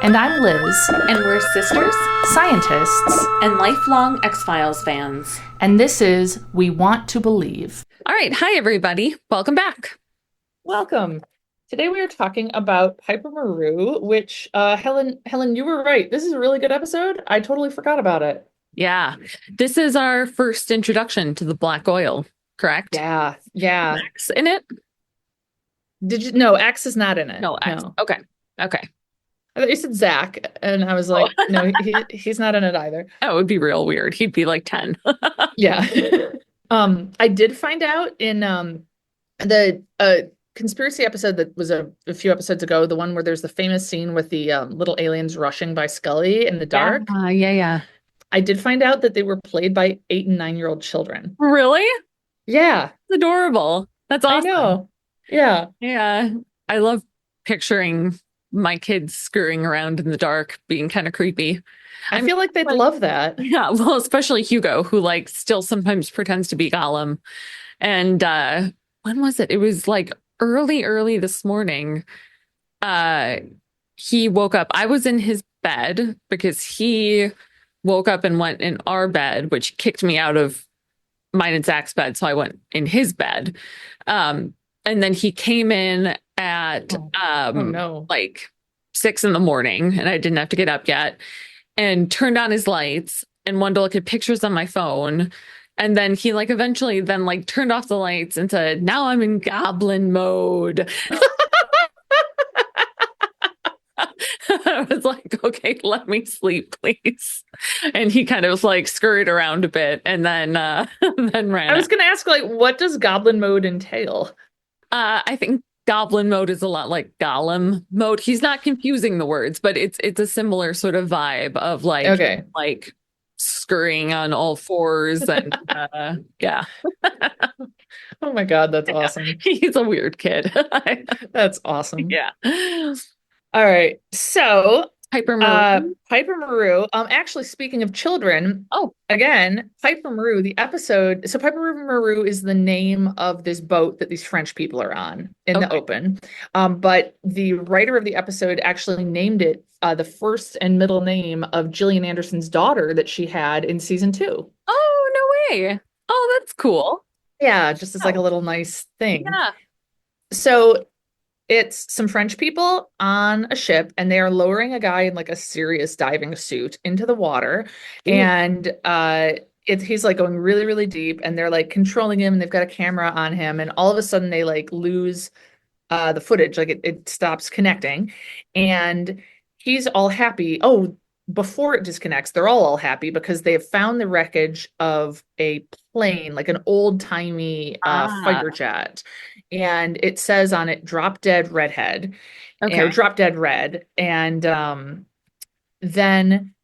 And I'm Liz, And we're sisters scientists, and lifelong X-Files fans. and this is We Want to Believe. All right. Hi, everybody. Welcome back. Welcome. Today we are talking about Piper Maru, which Helen, you were right. This is a really good episode. I totally forgot about it. Yeah. This is our first introduction to the black oil, correct? Yeah. Max in it? No, Axe is not in it. No, X. No. Okay. Okay. I thought you said Zach, and I was like, no, he's not in it either. That would be real weird. He'd be like 10. Yeah. I did find out in the conspiracy episode that was a few episodes ago, the one where there's the famous scene with the little aliens rushing by Scully in the dark. Yeah. I did find out that they were played by 8 and 9-year-old children. Really? Yeah, It's adorable. That's awesome. I know. Yeah. Yeah. I love picturing my kids screwing around in the dark, being kind of creepy. I feel like they'd love that. Yeah, well, especially Hugo, who like still sometimes pretends to be Gollum. And when was it? It was like early this morning. He woke up. I was in his bed because he woke up and went in our bed, which kicked me out of mine and Zach's bed. So I went in his bed. And then he came in at no. like 6 a.m, and I didn't have to get up yet, and turned on his lights and wanted to look at pictures on my phone. And then he like eventually then like turned off the lights and said, "Now I'm in goblin mode." I was like, "Okay, let me sleep, please." And he kind of like scurried around a bit and then then ran I was out. going to ask, like, what does goblin mode entail? I think goblin mode is a lot like Gollum mode. He's not confusing the words, but it's a similar sort of vibe of like Okay. like scurrying on all fours and yeah. Oh my God, that's awesome. He's a weird kid. That's awesome. Yeah. All right. So, Piper Maru. Piper Maru. Actually, speaking of children, Oh, again, Piper Maru, the episode. So, Piper Maru is the name of this boat that these French people are on in the Okay. open. But the writer of the episode actually named it the first and middle name of Gillian Anderson's daughter that she had in season 2. Oh, no way. Oh, that's cool. Yeah, just as like a Oh, little nice thing. yeah. So, it's some French people on a ship, and they are lowering a guy in like a serious diving suit into the water. Ooh. And he's like going really, really deep, and they're like controlling him, and they've got a camera on him, and all of a sudden they like lose the footage, like it stops connecting, and he's all happy. Oh, before it disconnects, they're all happy because they have found the wreckage of a plane, like an old-timey fighter jet. And it says on it, "Drop Dead Redhead," or Okay. "Drop Dead Red." And then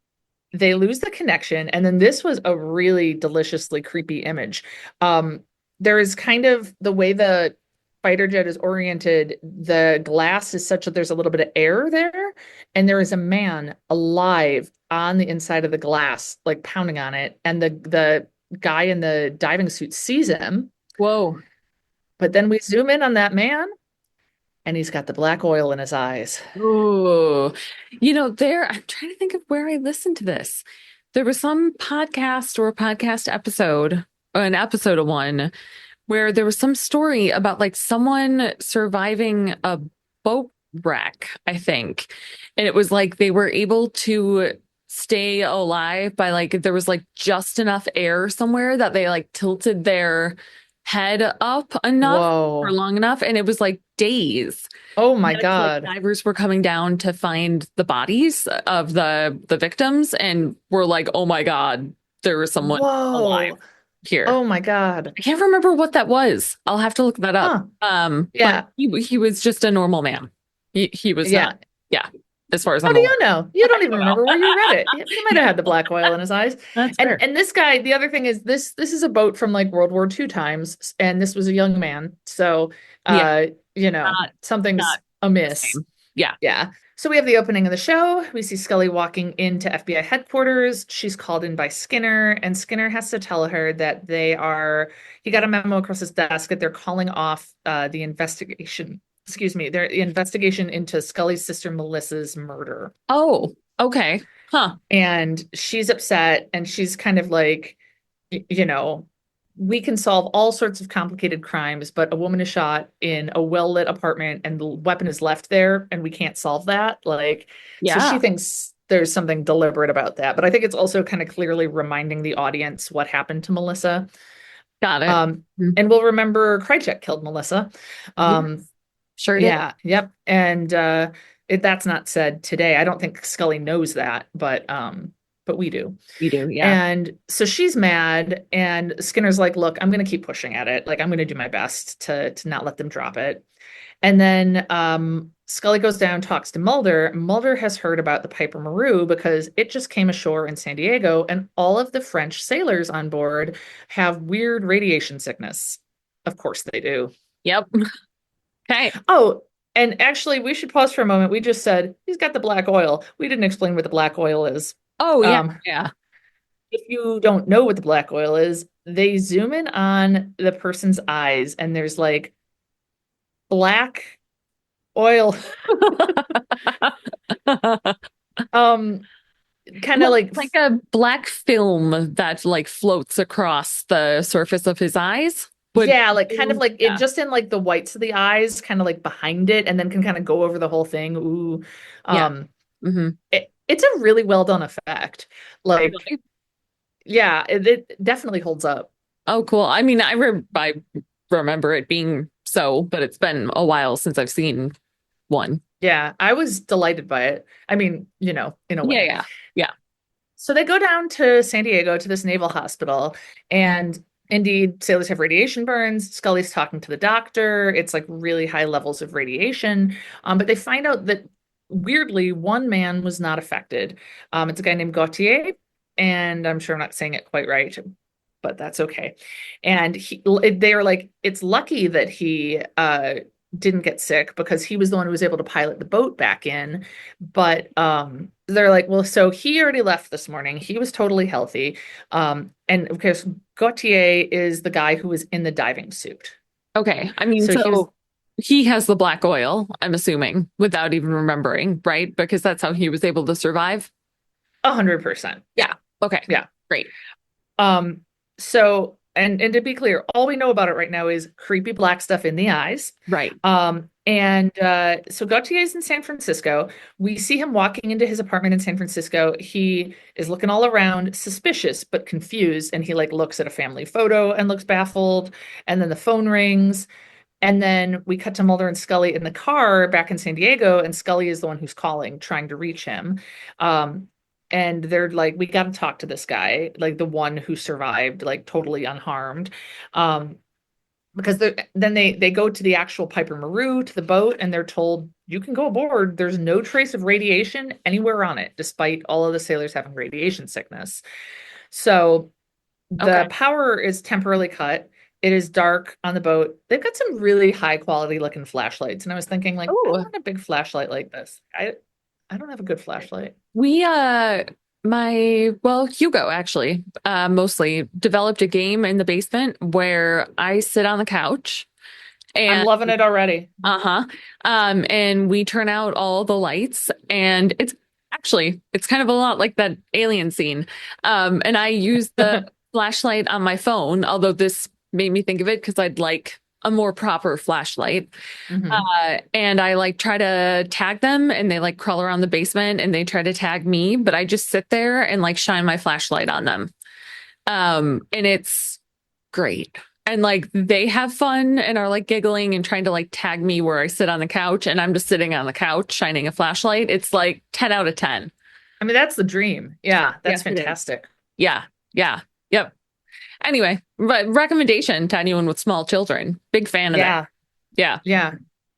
they lose the connection. And then this was a really deliciously creepy image. There is kind of the way the fighter jet is oriented, the glass is such that there's a little bit of air there, and there is a man alive on the inside of the glass, like pounding on it, and the guy in the diving suit sees him, Whoa. but then we zoom in on that man, and he's got the black oil in his eyes. Ooh. I'm trying to think of where I listened to this. There was some podcast or a podcast episode, or an episode of one, where there was some story about like someone surviving a boat wreck, I think. And it was like they were able to stay alive by like there was like just enough air somewhere that they like tilted their head up enough Whoa. for long enough. And it was like days. Oh my Like God. divers were coming down to find the bodies of the victims and were like, "Oh my God, there was someone alive Whoa. here." Oh my God. I can't remember what that was. I'll have to look that up. Yeah. But he was just a normal man. He was Yeah. not, yeah, as far as How I'm do aware. you know? You don't I even don't know. remember where you read it. He might have had the black oil in his eyes. That's fair. And this guy, the other thing is this is a boat from like World War II times, and this was a young man. So Yeah, something's not the amiss. same. Yeah. Yeah. So we have the opening of the show. We see Scully walking into FBI headquarters. She's called in by Skinner, and Skinner has to tell her that he got a memo across his desk that they're calling off the investigation excuse me, their investigation into Scully's sister Melissa's murder. Oh, okay. Huh. And she's upset and she's kind of like, you know, we can solve all sorts of complicated crimes, but a woman is shot in a well-lit apartment and the weapon is left there and we can't solve that. Like, so she Yeah. thinks there's something deliberate about that. But I think it's also kind of clearly reminding the audience what happened to Melissa. Got it. Um, and we'll remember Krychek killed Melissa. Yes, Um, sure did. yeah, yep. And that's not said today. I don't think Scully knows that, but we do. You do. Yeah. And so she's mad, and Skinner's like, "Look, I'm going to keep pushing at it. Like, I'm going to do my best to not let them drop it." And then Scully goes down, talks to Mulder. Mulder has heard about the Piper Maru because it just came ashore in San Diego, and all of the French sailors on board have weird radiation sickness. Of course they do. Yep. Okay. Oh, and actually, we should pause for a moment. We just said he's got the black oil. We didn't explain what the black oil is. Oh, yeah. Um, Yeah. if you don't know what the black oil is, they zoom in on the person's eyes, and there's like black oil, um, kind of Looks like like a black film that like floats across the surface of his eyes. Would yeah, like kind of like it yeah. just in like the whites of the eyes, kind of like behind it, and then can kind of go over the whole thing. Ooh, Yeah. um, Hmm. it's a really well done effect. Like, Really? yeah, it definitely holds up. Oh, cool. I mean, I remember it being so, but it's been a while since I've seen one. Yeah, I was delighted by it. I mean, in a Yeah, way. yeah. Yeah. So they go down to San Diego to this naval hospital, and indeed, sailors have radiation burns. Scully's talking to the doctor. It's like really high levels of radiation. But they find out that weirdly, one man was not affected. It's a guy named Gautier, and I'm sure I'm not saying it quite right, but that's okay. And they are like, it's lucky that he didn't get sick because he was the one who was able to pilot the boat back in. But they're like, well, so he already left this morning. He was totally healthy. And of course, Gautier is the guy who was in the diving suit. Okay. I mean, So he was so he has the black oil, I'm assuming, without even remembering, right? Because that's how he was able to survive. 100%. Yeah. Okay. Yeah. Great. Um, so and to be clear, all we know about it right now is creepy black stuff in the eyes. Right. And so Gautier is in San Francisco. We see him walking into his apartment in San Francisco. He is looking all around, suspicious but confused, and he like looks at a family photo and looks baffled. And then the phone rings. And then we cut to Mulder and Scully in the car back in San Diego, and Scully is the one who's calling, trying to reach him. Um, and they're like, we got to talk to this guy, like the one who survived, like totally unharmed. Um, because then they go to the actual Piper Maru to the boat, and they're told you can go aboard. There's no trace of radiation anywhere on it, despite all of the sailors having radiation sickness. So the Okay. power is temporarily cut. It is dark on the boat. They've got some really high quality looking flashlights, and I was thinking, like, I Oh, want a big flashlight like this. I don't have a good flashlight. we Hugo actually mostly developed a game in the basement where I sit on the couch I'm and loving it already. uh-huh and we turn out all the lights and it's kind of a lot like that alien scene. And I use the flashlight on my phone, although this made me think of it because I'd like a more proper flashlight. Hmm. And I like try to tag them and they like crawl around the basement and they try to tag me, but I just sit there and like shine my flashlight on them. And it's great. And like they have fun and are like giggling and trying to like tag me where I sit on the couch and I'm just sitting on the couch shining a flashlight. It's like 10 out of 10. I mean, that's the dream. Yeah, that's Yes, it is. fantastic. Yeah. Yeah. Yep. Anyway, but recommendation to anyone with small children. Big fan of that. Yeah, Yeah. yeah.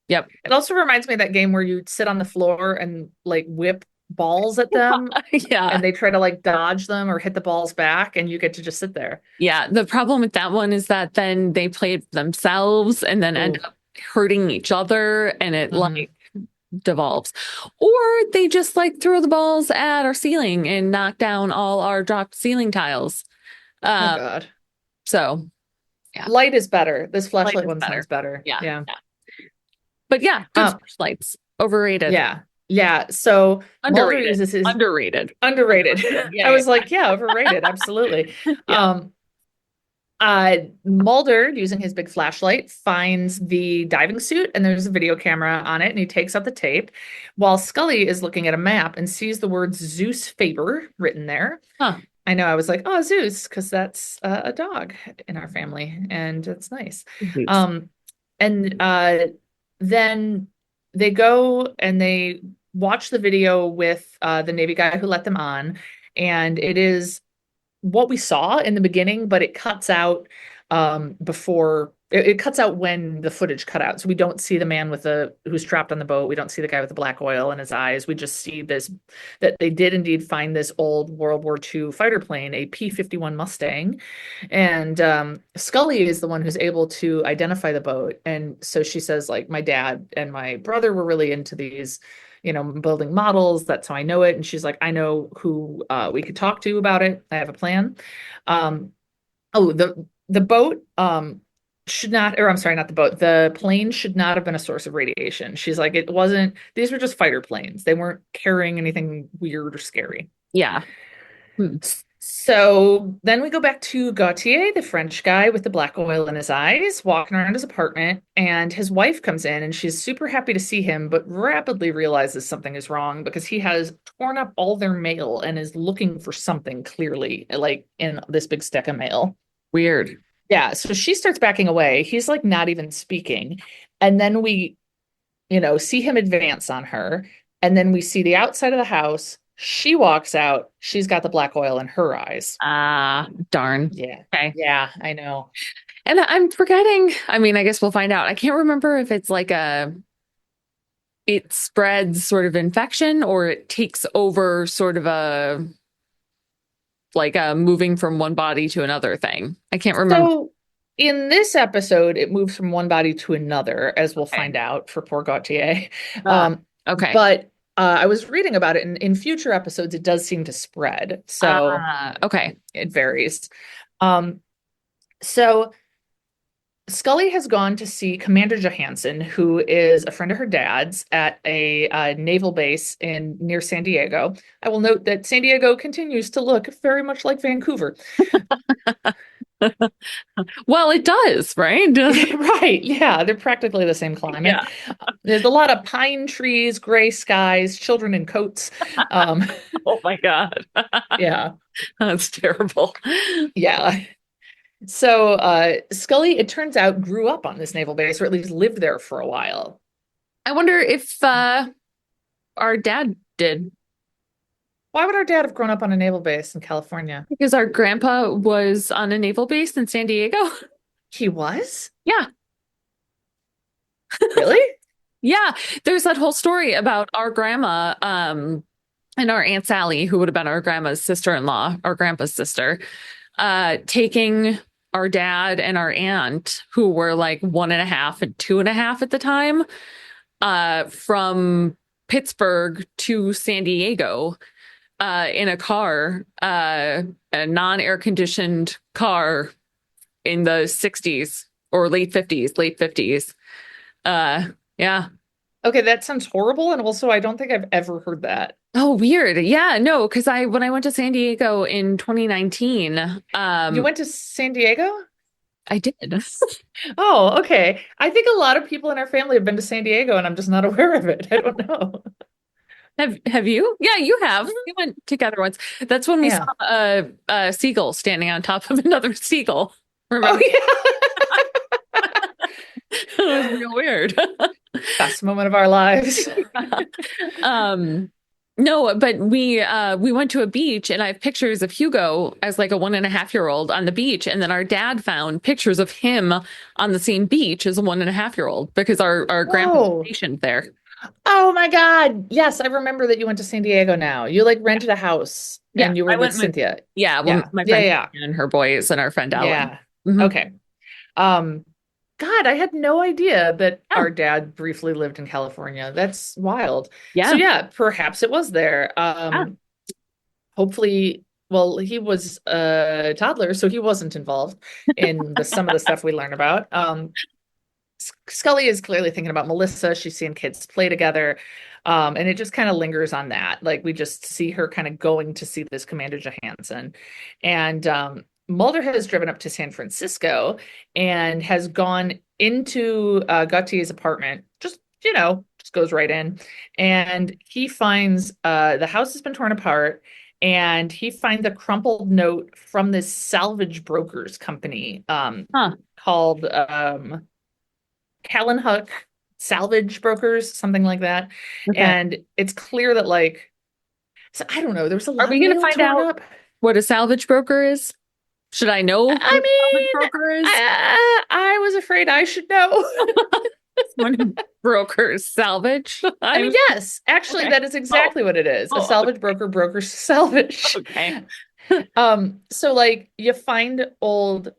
Yep. It also reminds me of that game where you sit on the floor and like whip balls at them, Yeah. and they try to like dodge them or hit the balls back, and you get to just sit there. Yeah, the problem with that one is that then they play it themselves and then end Ooh. up hurting each other and it Hmm. like devolves. Or they just like throw the balls at our ceiling and knock down all our dropped ceiling tiles. Oh Um, God. so yeah, Light is better. This light flashlight is one better. sounds better. Yeah. Yeah. Yeah. But yeah, good Um, flashlights. Overrated. yeah. Yeah. So Mulder Underrated. uses his Underrated. underrated. I Yeah, was like, yeah, overrated. Absolutely. yeah. Yeah. Um, Mulder, using his big flashlight, finds the diving suit and there's a video camera on it, and he takes out the tape while Scully is looking at a map and sees the words Zeus Faber written there. Huh. I know, I was like, oh, Zeus, because that's a dog in our family, and it's nice. Zeus. Um, and then they go and they watch the video with the Navy guy who let them on, and it is what we saw in the beginning, but it cuts out before it cuts out when the footage cut out. So we don't see the man with the who's trapped on the boat. We don't see the guy with the black oil in his eyes. We just see this that they did indeed find this old World War II fighter plane, a P-51 Mustang. And Scully is the one who's able to identify the boat. And so she says, like, my dad and my brother were really into these, building models. That's how I know it. And she's like, I know who we could talk to about it. I have a plan. Um, oh, the boat should not, or I'm sorry, not the boat. The plane should not have been a source of radiation. She's like, it wasn't, these were just fighter planes. They weren't carrying anything weird or scary. Yeah. Hmm. So then we go back to Gautier, the French guy with the black oil in his eyes, walking around his apartment, and his wife comes in and she's super happy to see him, but rapidly realizes something is wrong because he has torn up all their mail and is looking for something clearly, like in this big stack of mail. Weird. Yeah, so she starts backing away. He's like not even speaking. And then we, see him advance on her. And then we see the outside of the house. She walks out. She's got the black oil in her eyes. Ah, darn. Yeah. Okay. Yeah, I know. And I'm forgetting, I mean, I guess we'll find out. I can't remember if it's like it spreads sort of infection or it takes over sort of a moving from one body to another thing. I can't remember. So in this episode, it moves from one body to another, as we'll Okay. find out for poor Gautier. Ah, Um, okay. but I was reading about it, and in future episodes, it does seem to spread. So Okay. it varies. Um, so Scully has gone to see Commander Johansson, who is a friend of her dad's at a naval base in near San Diego. I will note that San Diego continues to look very much like Vancouver. Well, it does, right? Right. Yeah, they're practically the same climate. Yeah. There's a lot of pine trees, gray skies, children in coats. Um, Oh my God. yeah, That's terrible. yeah. So Scully, it turns out, grew up on this naval base, or at least lived there for a while. I wonder if our dad did, Why would our dad have grown up on a naval base in California? because our grandpa was on a naval base in San Diego. He was? Yeah. Really? Yeah. There's that whole story about our grandma, and our Aunt Sally, who would have been our grandma's sister-in-law, our grandpa's sister, taking our dad and our aunt, who were like 1.5 and 2.5 at the time, from Pittsburgh to San Diego, in a car, a non-air conditioned car in the 60s or late 50s. Yeah. Okay, that sounds horrible. And also, I don't think I've ever heard that. Oh, weird. Yeah, no, because when I went to San Diego in 2019, You went to San Diego? I did. Oh, okay. I think a lot of people in our family have been to San Diego, and I'm just not aware of it. I don't know. Have you? Yeah, you have. We went together once. That's when we saw Yeah. a seagull standing on top of another seagull. Oh, Remember? yeah. It was real weird. Best moment of our lives. Um, no, but we went to a beach and I have pictures of Hugo as like a 1.5-year-old on the beach, and then our dad found pictures of him on the same beach as a 1.5-year-old because our grandpa was Whoa. stationed there. Oh my God. Yes, I remember that you went to San Diego now. You like rented a house Yeah, and you were I with went with Cynthia. well, Yeah. my Yeah, friend yeah. and her boys and our friend Ellen. Yeah. Mhm. Okay. Um, God, I had no idea that Yeah, our dad briefly lived in California. That's wild. So yeah, yeah, perhaps it was there. yeah. Hopefully, well, he was a toddler, so he wasn't involved in the some of the stuff we learn about. Scully is clearly thinking about Melissa. She's seeing kids play together. And it just kind of lingers on that. Like we just see her kind of going to see this Commander Johansson. And Mulder has driven up to San Francisco and has gone into Gautier's apartment, just goes right in. And he finds the house has been torn apart. And he finds a crumpled note from this salvage brokers company Huh. called Callan Huck Salvage Brokers, something like that. Okay. And it's clear that so I don't know, there was a Are lot we of going to mail find torn out up. what a salvage broker is? Should I know I what a salvage mean, broker is? I was afraid I should know. Someone who brokers salvage? I mean, I'm yes, actually, okay. that is Oh, exactly what it is. A oh, salvage broker brokers salvage. okay. So like you find old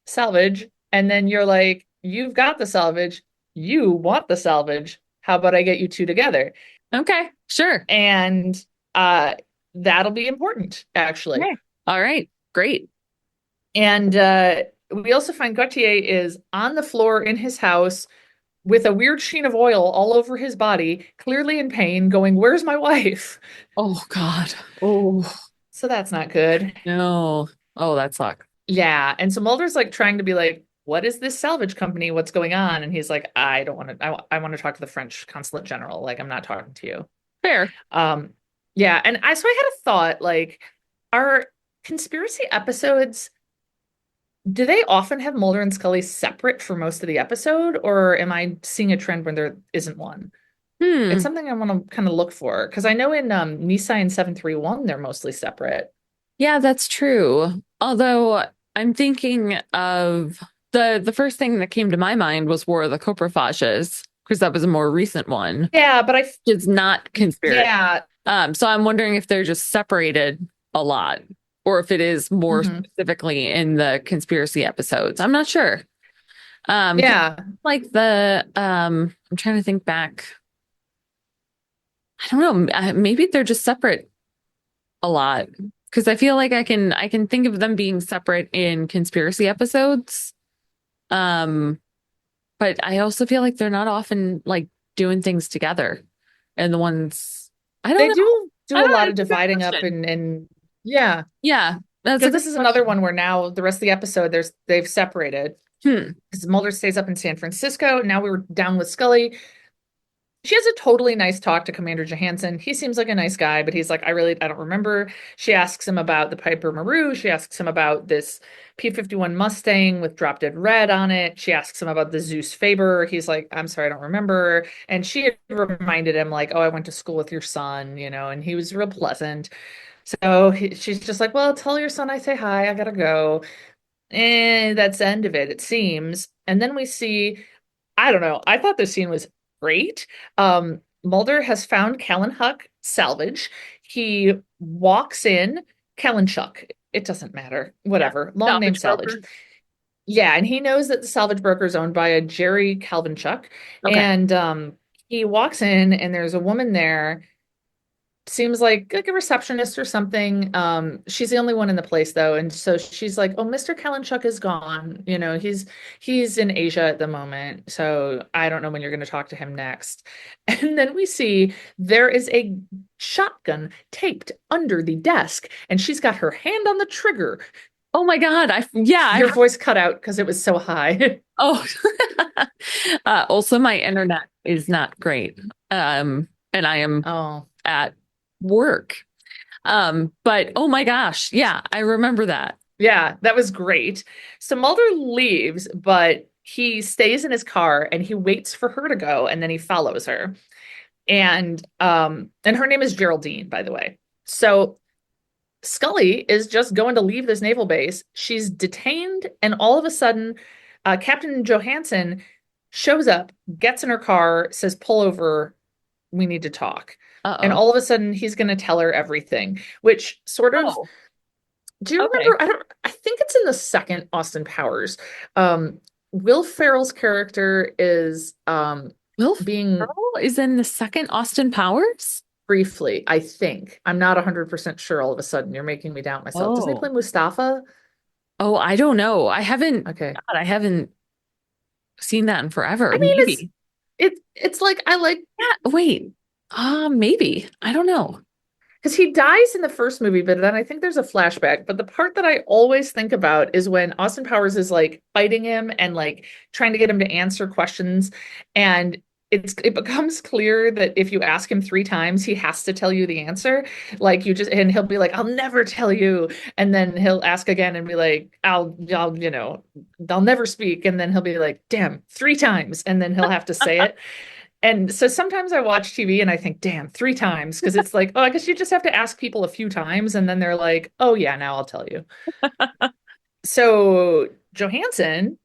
salvage, and then you're like, you've got the salvage, you want the salvage. How about I get you two together? Okay, sure. And uh that'll be important, actually. Okay. All right. Great. And we also find Gautier is on the floor in his house with a weird sheen of oil all over his body, clearly in pain, going, "Where's my wife?" Oh God. Oh So that's not good. no. Oh, that sucks. Yeah. And so Mulder's like trying to be like, what is this salvage company? What's going on? And he's like, I don't want to, I want to talk to the French consulate general. Like, I'm not talking to you. Fair. Um, yeah. And so I had a thought, like, are conspiracy episodes, do they often have Mulder and Scully separate for most of the episode? Or am I seeing a trend when there isn't one? It's Hmm. something I want to kind of look for. Because I know in Nisai and 731, they're mostly separate. Yeah, that's true. Although I'm thinking of the first thing that came to my mind was War of the Coprophages, because that was a more recent one. Yeah, but It's not conspiracy. yeah. So I'm wondering if they're just separated a lot, or if it is more Mhm. specifically in the conspiracy episodes. I'm not sure. 'Cause Yeah. like I'm trying to think back. I don't know. Maybe they're just separate a lot because I feel like I can think of them being separate in conspiracy episodes. Um, but I also feel like they're not often like doing things together. And the ones I don't They know. do I a don't know. lot of It's a good dividing up question. and yeah, Yeah, that's a because good this is another question. one where now the rest of the episode they've separated Hmm. because Mulder stays up in San Francisco. Now we were down with Scully. She has a totally nice talk to Commander Johansson. He seems like a nice guy, but he's like, I don't remember. She asks him about the Piper Maru. She asks him about this P-51 Mustang with drop dead red on it. She asks him about the Zeus Faber. He's like, I'm sorry, I don't remember. And she had reminded him like, oh, I went to school with your son, and he was real pleasant. So she's just like, well, tell your son I say hi. I gotta go. And that's the end of it, it seems. And then we see, I don't know. I thought this scene was great. Mulder has found Callan Huck salvage. He walks in, Callanchuck. It doesn't matter. Yeah. Whatever. Long name Salvage salvage. broker. Yeah, and he knows that the salvage broker is owned by a Jerry Calvinchuck. Okay. And he walks in and there's a woman there, seems like a receptionist or something. She's the only one in the place though, and so she's like, "Oh, Mr. Kalinchuk is gone. He's in Asia at the moment, so I don't know when you're going to talk to him next." And then we see there is a shotgun taped under the desk, and she's got her hand on the trigger. Oh my God. Yeah, Your voice cut out because it was so high. oh. Also my internet is not great. And I am Oh. at work. But oh my gosh. Yeah, I remember that. Yeah, that was great. So Mulder leaves, but he stays in his car and he waits for her to go and then he follows her. And her name is Geraldine, by the way. So Scully is just going to leave this naval base. She's detained, and all of a sudden, Captain Johansson shows up, gets in her car, says, "Pull over, we need to talk." And Uh-oh. all of a sudden, he's going to tell her everything, which sort of, Oh, do you okay. remember? I think it's in the second Austin Powers. Will Ferrell's character is Will being Ferrell is in the second Austin Powers? briefly, I think. I'm not 100% sure all of a sudden. You're making me doubt myself. Doesn't he play Oh. Mustafa? Oh, I don't know. I haven't, Okay. God, I haven't. seen that in forever. I mean, Maybe. it's like I like Yeah, wait. Maybe. I don't know. because he dies in the first movie, but then I think there's a flashback. But the part that I always think about is when Austin Powers is like fighting him and like trying to get him to answer questions. And it becomes clear that if you ask him 3 times, he has to tell you the answer. Like you just and he'll be like, I'll never tell you. And then he'll ask again and be like, I'll never speak. And then he'll be like, damn, 3 times. And then he'll have to say it. And so sometimes I watch TV and I think, damn, 3 times, because it's like, oh, I guess you just have to ask people a few times and then they're like, oh, yeah, now I'll tell you. So Johansson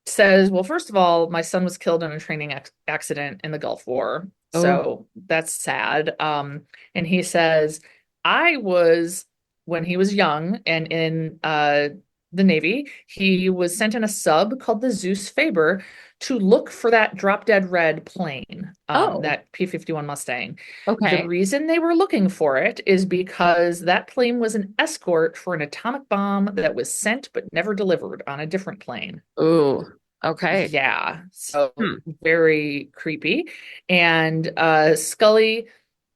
says, well, first of all, my son was killed in a training accident in the Gulf War. Oh, So that's sad. And he says, I was, when he was young and in the Navy, he was sent in a sub called the Zeus Faber to look for that drop dead red plane, oh, that P-51 Mustang. The okay. reason they were looking for it is because that plane was an escort for an atomic bomb that was sent but never delivered on a different plane. Oh, okay. Yeah, so Hmm. very creepy. And Scully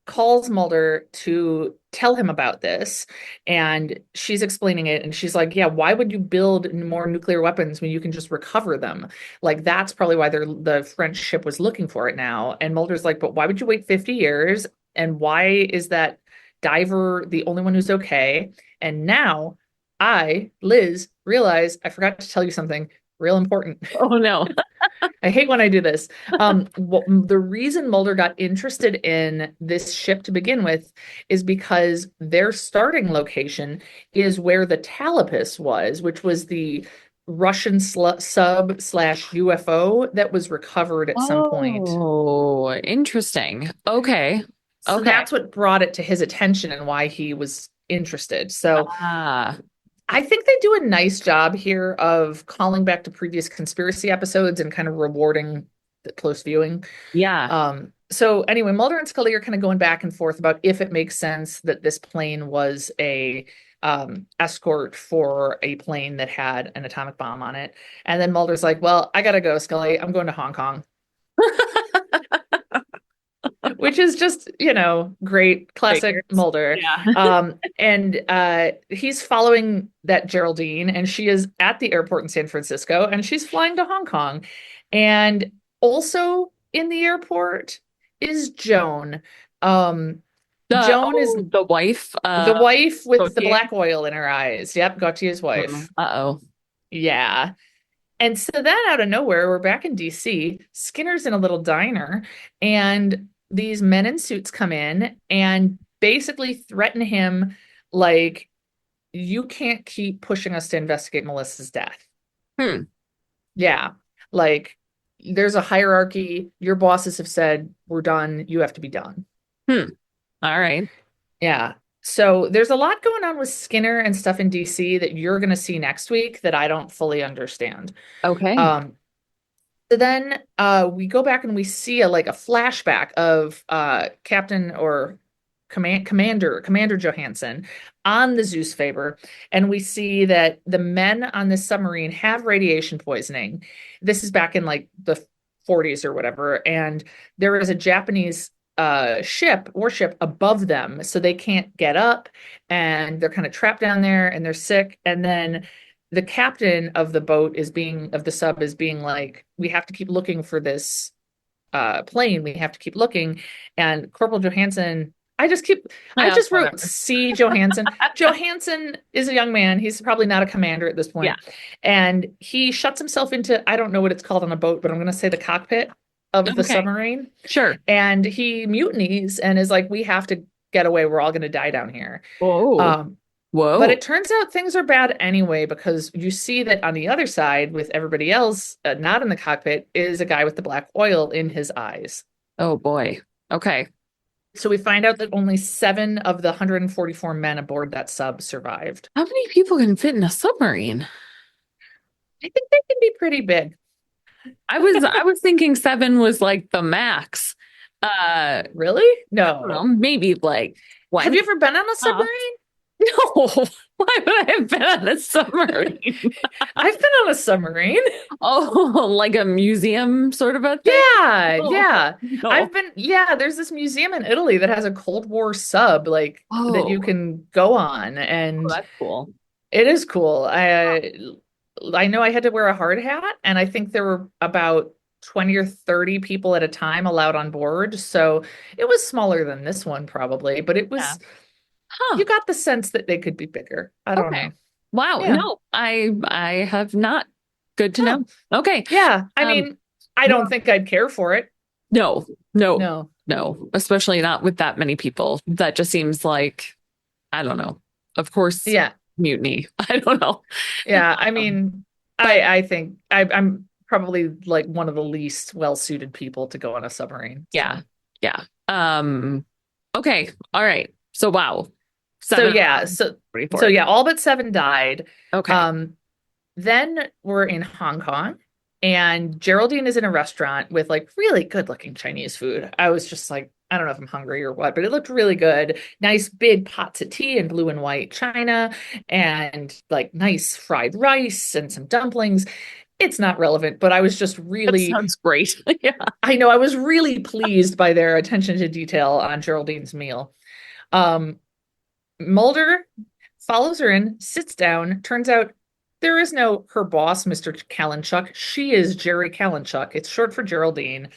calls Mulder to tell him about this, and she's explaining it, and she's like, "Yeah, why would you build more nuclear weapons when you can just recover them? Like that's probably why the French ship was looking for it now." And Mulder's like, "But why would you wait 50 years? And why is that diver the only one who's okay?" And now I, Liz, realize I forgot to tell you something real important. Oh no. I hate when I do this. The reason Mulder got interested in this ship to begin with is because their starting location is where the Talipus was, which was the Russian sub slash UFO that was recovered at some point. Oh, interesting. Okay. So Okay. that's what brought it to his attention and why he was interested. So Ah, I think they do a nice job here of calling back to previous conspiracy episodes and kind of rewarding the close viewing. yeah. So anyway, Mulder and Scully are kind of going back and forth about if it makes sense that this plane was a escort for a plane that had an atomic bomb on it. And then Mulder's like, "Well, I gotta go, Scully. I'm going to Hong Kong," which is just, great, classic Figures. Mulder. Yeah. And he's following that Geraldine, and she is at the airport in San Francisco, and she's flying to Hong Kong. And also in the airport is Joan. Um, Joan is The wife, the wife with the Gautier. black oil in her eyes. Yep, Gautier's wife. Uh-oh. Yeah. And so then out of nowhere, we're back in DC. Skinner's in a little diner, and these men in suits come in and basically threaten him like, you can't keep pushing us to investigate Melissa's death. Hmm. Yeah. Like, there's a hierarchy. Your bosses have said, we're done. You have to be done. Hmm. All right. Yeah. So there's a lot going on with Skinner and stuff in DC that you're going to see next week that I don't fully understand. Okay. Um, So then we go back and we see a flashback of Captain or Commander Johansson on the Zeus Faber, and we see that the men on this submarine have radiation poisoning. This is back in like the 40s or whatever, and there is a Japanese warship above them, so they can't get up, and they're kind of trapped down there, and they're sick, and then the captain of the boat of the sub is being like, we have to keep looking for this plane. We have to keep looking. And Corporal Johansson, I Yeah, just wrote whatever. C. Johansson. Johansson is a young man. He's probably not a commander at this Yeah. point. And he shuts himself into, I don't know what it's called on a boat, but I'm going to say the cockpit of the Okay. submarine. Sure. And he mutinies and is like, we have to get away. We're all going to die down here. Whoa. Um, but Whoa. it turns out things are bad anyway, because you see that on the other side, with everybody else not in the cockpit, is a guy with the black oil in his eyes. Oh boy. Okay. So we find out that only 7 of the 144 men aboard that sub survived. How many people can fit in a submarine? I think they can be pretty big. I was thinking seven was like the max. Really? I don't know, No. maybe like Have you 20 ever been on a tops. submarine? No, why would I have been on a submarine? I've been on a submarine. Oh, like a museum sort of a thing? Yeah, Oh, yeah. no. Yeah, there's this museum in Italy that has a Cold War sub like that you Oh, can go on, and that's cool. it is cool. I know I had to wear a hard hat, and I think there were about 20 or 30 people at a time allowed on board. So it was smaller than this one probably, but it Yeah. was, Huh. you got the sense that they could be bigger. I don't Okay. know. Wow. Yeah. No, I have not. Good to Oh, know. Okay. yeah. I Um, mean, I don't well, think I'd care for it. no, no, No. no, especially not with that many people. That just seems like, I don't know. Of course, Yeah. mutiny. I don't know. Yeah. I Um, mean, but I think I'm probably like one of the least well-suited people to go on a submarine. yeah, So, yeah. Okay. All right. So wow. so Seven yeah. out of So 44. yeah, all but seven died. Okay. Um, Then we're in Hong Kong, and Geraldine is in a restaurant with like really good looking Chinese food. I was just like, I don't know if I'm hungry or what, but it looked really good. Nice big pots of tea in blue and white china, and like nice fried rice and some dumplings. It's not relevant, but I was just That really, sounds great. Yeah. I know I was really pleased by their attention to detail on Geraldine's meal. Um, Mulder follows her in, sits down. Turns out there is no her boss, Mr. Kalinchuk. She is Jerry Kalinchuk. It's short for Geraldine.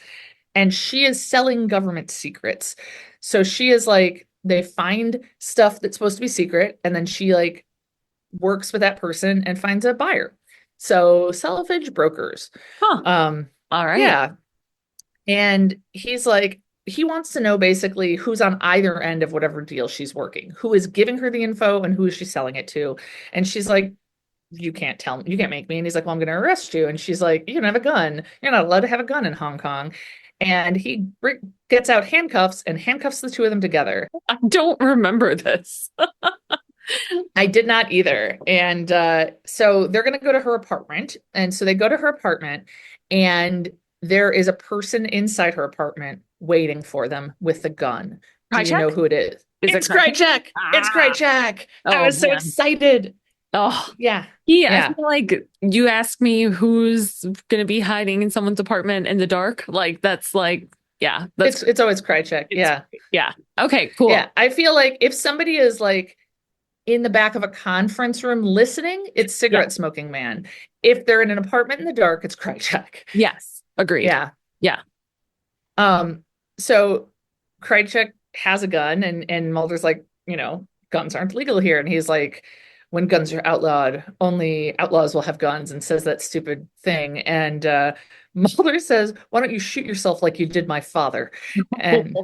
And she is selling government secrets. So she is like, they find stuff that's supposed to be secret, and then she like works with that person and finds a buyer. So salvage brokers. Huh. Um, All right. yeah. And he's like, he wants to know basically who's on either end of whatever deal she's working, who is giving her the info and who is she selling it to. And she's like, you can't tell me, you can't make me. And he's like, well, I'm going to arrest you. And she's like, you don't have a gun. You're not allowed to have a gun in Hong Kong. And he gets out handcuffs and handcuffs the two of them together. I don't remember this. I did not either. And so they're going to go to her apartment. And so they go to her apartment, and there is a person inside her apartment waiting for them with a gun. Do Try you know check? who it is? Is it It's correct? Krychek. It's Ah. Krychek. I Oh was so man. excited. Oh, Yeah. yeah. I Yeah. feel like you ask me who's gonna be hiding in someone's apartment in the dark. Like that's like, yeah, that's It's always Krychek. it's Yeah. yeah. Okay, cool. Yeah. I feel like if somebody is like in the back of a conference room listening, it's Yeah. cigarette smoking man. If they're in an apartment in the dark, it's Krychek. Yes. Agreed. Yeah. Yeah. Um, so Krychek has a gun, and Mulder's like, guns aren't legal here. And he's like, when guns are outlawed, only outlaws will have guns, and says that stupid thing. And Mulder says, why don't you shoot yourself like you did my father? And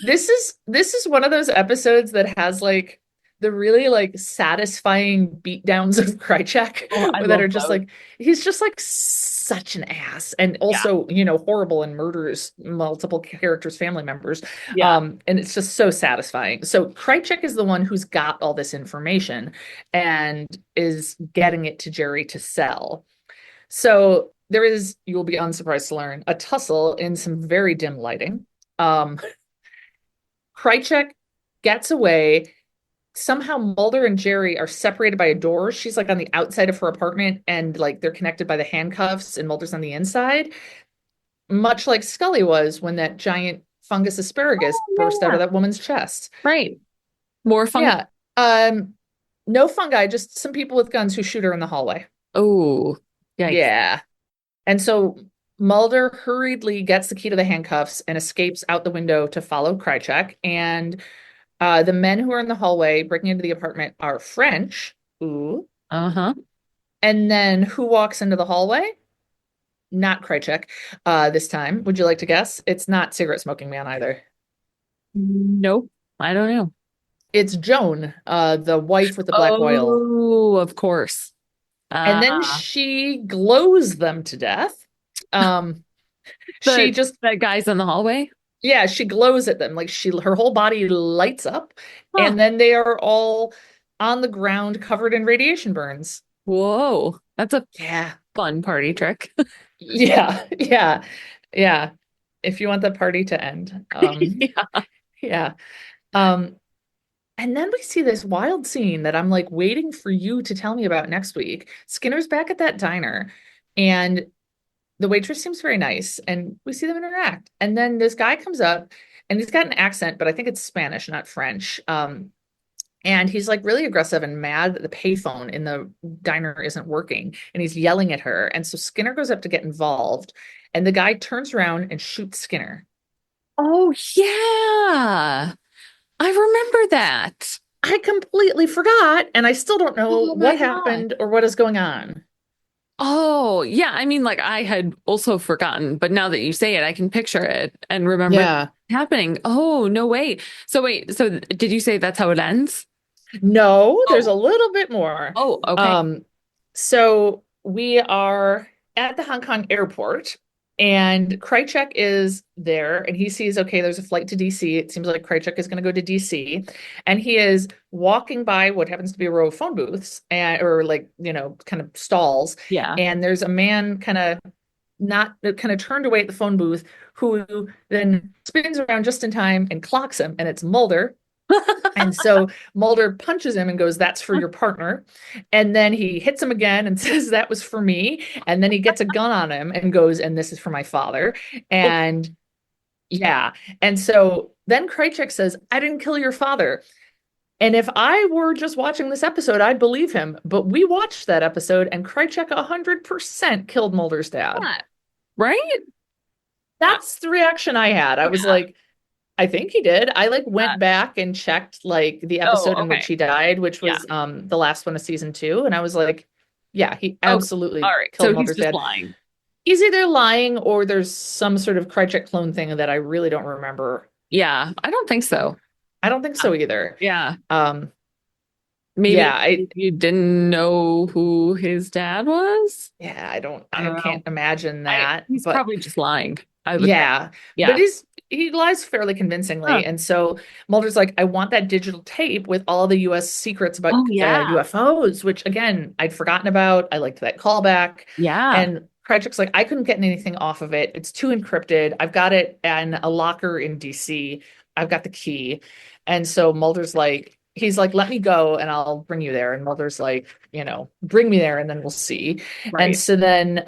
this is one of those episodes that has like the really like satisfying beatdowns of Krychek Oh, I that love are just those. like he's just like such an ass, and Yeah. also horrible and murders multiple characters, family members. Yeah. And it's just so satisfying. So Krychek is the one who's got all this information and is getting it to Jerry to sell. So there is, you will be unsurprised to learn, a tussle in some very dim lighting. um Krychek gets away. Somehow Mulder and Jerry are separated by a door. She's like on the outside of her apartment, and like they're connected by the handcuffs, and Mulder's on the inside, much like Scully was when that giant fungus asparagus burst out Yeah. of that woman's chest. Right. More fun. Yeah. No fungi, just some people with guns who shoot her in the hallway. Oh, yikes. Yeah. And so Mulder hurriedly gets the key to the handcuffs and escapes out the window to follow Krychek. And the men who are in the hallway breaking into the apartment are French. Ooh. Uh-huh. And then who walks into the hallway? Not Krychek this time. Would you like to guess? It's not cigarette smoking man either. Nope. I don't know. It's Joan, the wife with the black oil. Oh, of course. And then Uh, she glows them to death. Um, she the just, the guys in the hallway. yeah, she glows at them. Like her whole body lights up, Huh. and then they are all on the ground covered in radiation burns. Whoa. That's a Yeah. fun party trick. Yeah. Yeah. Yeah. If you want the party to end. Yeah. Yeah. Um, And then we see this wild scene that I'm like waiting for you to tell me about next week. Skinner's back at that diner, and the waitress seems very nice, and we see them interact. And then this guy comes up, and he's got an accent, but I think it's Spanish, not French. And he's like really aggressive and mad that the payphone in the diner isn't working, and he's yelling at her. And so Skinner goes up to get involved, and the guy turns around and shoots Skinner. Oh, yeah. I remember that. I completely forgot, and I still don't know Oh my what God. happened or what is going on. Oh, yeah. I mean, like I had also forgotten, but now that you say it, I can picture it and remember it Yeah. happening. Oh, no way. So wait, so did you say that's how it ends? No, there's a Oh, little bit more. oh, okay. Um, so we are at the Hong Kong airport, and Krychek is there, and he sees, okay, there's a flight to DC. It seems like Krychek is going to go to DC, and he is walking by what happens to be a row of phone booths, and or like, kind of stalls, Yeah. and there's a man not kind of turned away at the phone booth who then spins around just in time and clocks him, and it's Mulder. And so Mulder punches him and goes, "That's for your partner." And then he hits him again and says, "That was for me." And then he gets a gun on him and goes, "And this is for my father." And yeah. And so then Krychek says, "I didn't kill your father." And if I were just watching this episode, I'd believe him. But we watched that episode, and Krychek 100% killed Mulder's dad. Yeah. Right? That's the reaction I had. I was Yeah. like, I think he did. I like Uh, went back and checked like the oh, episode in which okay. he died, which Yeah. was the last one of season 2, and I was like, yeah, he Oh, all absolutely right. killed So he's Mulder's just dad. lying. He's either lying or there's some sort of Krychek clone thing that I really don't remember. Yeah, I don't think so. I don't think Yeah. so either. Yeah. Um, Maybe yeah, I you didn't know who his dad was. yeah, I I don't can't know. imagine I that, He's but probably just lying, I would think. yeah, but Yeah. he lies fairly convincingly, Huh. and so Mulder's like, "I want that digital tape with all the U.S. secrets about Oh yeah. UFOs," which again I'd forgotten about. I liked that callback, Yeah. and Krychek's like, "I couldn't get anything off of it. It's too encrypted. I've got it in a locker in DC. I've got the key," and so Mulder's like, he's like, "Let me go, and I'll bring you there." And Mulder's like, "Bring me there, and then we'll see." And Right. so then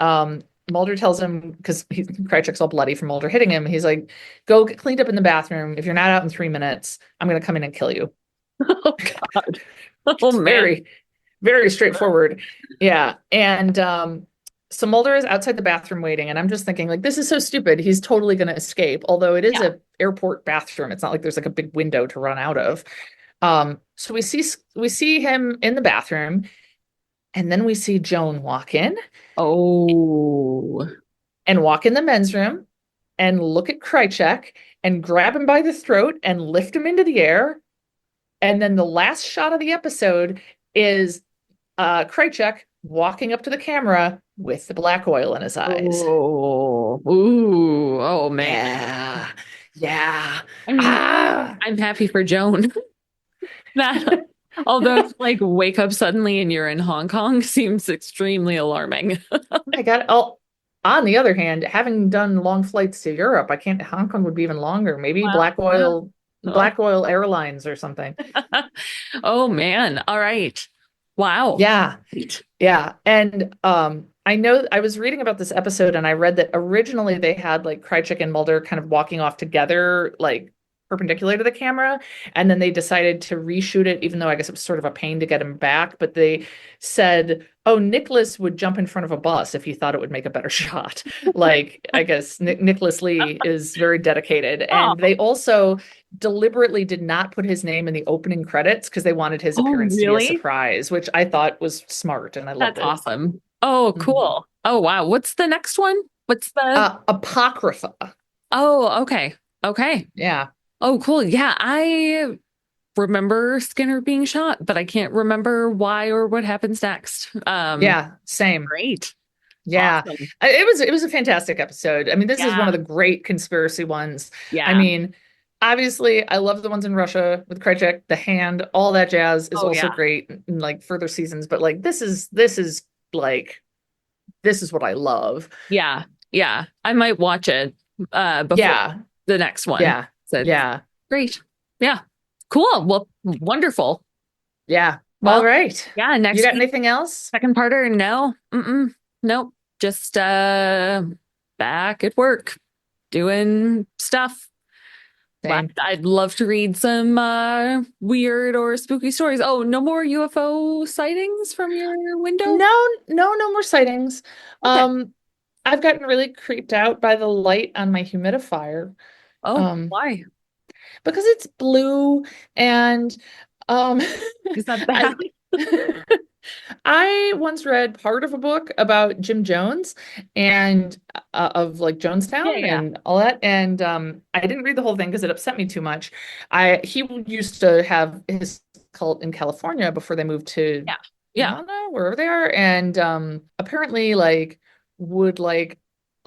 Mulder tells him, because Krychek's all bloody from Mulder hitting him. He's like, "Go get cleaned up in the bathroom. If you're not out in 3 minutes, I'm going to come in and kill you." Oh God. Oh It's man. very, very straightforward. Yeah. And so Mulder is outside the bathroom waiting, and I'm just thinking, like, this is so stupid. He's totally going to escape. Although it is Yeah. a airport bathroom. It's not like there's like a big window to run out of. So we see him in the bathroom, and then we see Joan walk in Oh. and walk in the men's room and look at Krychek and grab him by the throat and lift him into the air. And then the last shot of the episode is Krychek walking up to the camera with the black oil in his eyes. Oh. Ooh. Oh man. Yeah. Yeah. I mean, Ah. I'm happy for Joan. That although to, like wake up suddenly and you're in Hong Kong seems extremely alarming. I got oh. On the other hand, having done long flights to Europe, I can't. Hong Kong would be even longer. Maybe Wow. Wow. Oh. Black Oil Airlines or something. Oh man. All right. Wow. Yeah. Yeah. And I know I was reading about this episode, and I read that originally they had like Krychek and Mulder kind of walking off together, like perpendicular to the camera, and then they decided to reshoot it, even though I guess it was sort of a pain to get him back. But they said, "Oh, Nicholas would jump in front of a bus if he thought it would make a better shot." Like, I guess Nicholas Lee is very dedicated. Oh, And they also deliberately did not put his name in the opening credits because they wanted his oh, appearance to be a really? surprise, which I thought was smart, and I loved That's it. awesome. Oh, Mhm. cool. Oh, wow. What's the next one? What's the Apocrypha. Oh, okay. Okay. Yeah. Oh, cool. Yeah, I remember Skinner being shot, but I can't remember why or what happens next. Yeah. Same. Great. Yeah. Awesome. It was a fantastic episode. I mean, this is one Yeah. of the great conspiracy ones. I Yeah. mean, obviously, I love the ones in Russia with Krychek, the hand, all that jazz is Oh, also yeah. great in like further seasons, but like this is like this is what I love. Yeah. Yeah. I might watch it before Yeah. the next one. Yeah. So it's Yeah. great. Yeah. Cool. Well, wonderful. Yeah. All Well, right. yeah, You next got week, anything else? second parter. No. Mm-mm. Nope. Just back at work doing stuff. Same. I'd love to read some weird or spooky stories. Oh, no more UFO sightings from your window? No more sightings. Okay. Um, I've gotten really creeped out by the light on my humidifier. Oh, Um, why? because it's blue and um Is that bad? I I once read part of a book about Jim Jones and of like Yeah, Jonestown yeah. and all that, and I didn't read the whole thing because it upset me too much. I He used to have his cult in California before they moved to Yeah. Yeah. Guyana, wherever they are, and apparently like would like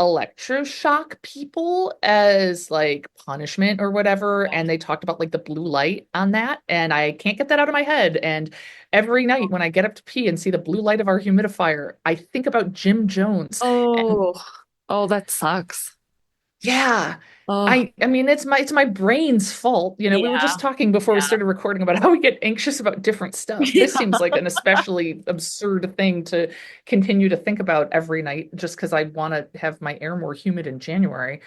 electroshock people as like punishment or whatever, and they talked about like the blue light on that, and I can't get that out of my head. And every night when I get up to pee and see the blue light of our humidifier, I think about Jim Jones. And Oh, oh, that sucks. yeah, Oh, I mean it's my brain's fault. You know, we were yeah. just talking before we Yeah. started recording about how we get anxious about different stuff. This seems like an especially absurd thing to continue to think about every night just because I want to have my air more humid in January.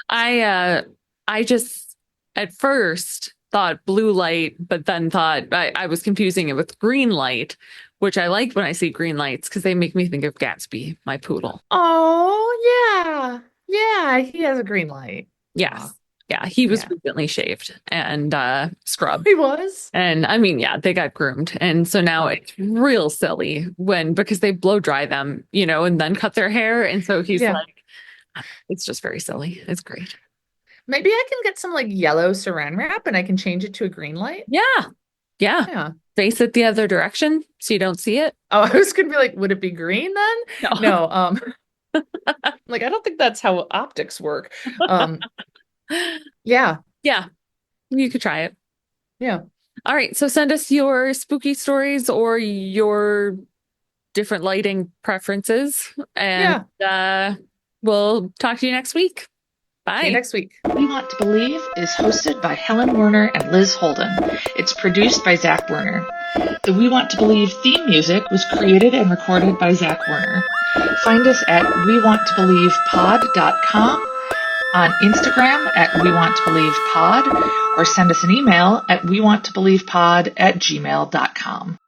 I I just at first thought blue light, but then thought I was confusing it with green light, which I like when I see green lights because they make me think of Gatsby, my poodle. Oh, yeah. Yeah, he has a green light. Aw, Yes. Yeah, he was yeah. frequently shaved and scrubbed. He was? And I mean, yeah, they got groomed. And so now Oh, it's real silly when because they blow dry them, and then cut their hair. And so he's yeah. like, it's just very silly. It's great. Maybe I can get some like yellow saran wrap and I can change it to a green light. Yeah. Yeah. Yeah. Face it the other direction so you don't see it. Oh, I was gonna be like, would it be green then? No. No, like I don't think that's how optics work. Um, yeah, Yeah, you could try it. yeah, All right. So send us your spooky stories or your different lighting preferences, and yeah. we'll talk to you next week. See you Bye. next week. We Want to Believe is hosted by Helen Werner and Liz Holden. It's produced by Zach Werner. The We Want to Believe theme music was created and recorded by Zach Werner. Find us at wewanttoBelievePod.com, on Instagram at wewanttoBelievePod, or send us an email at wewanttoBelievePod@gmail.com.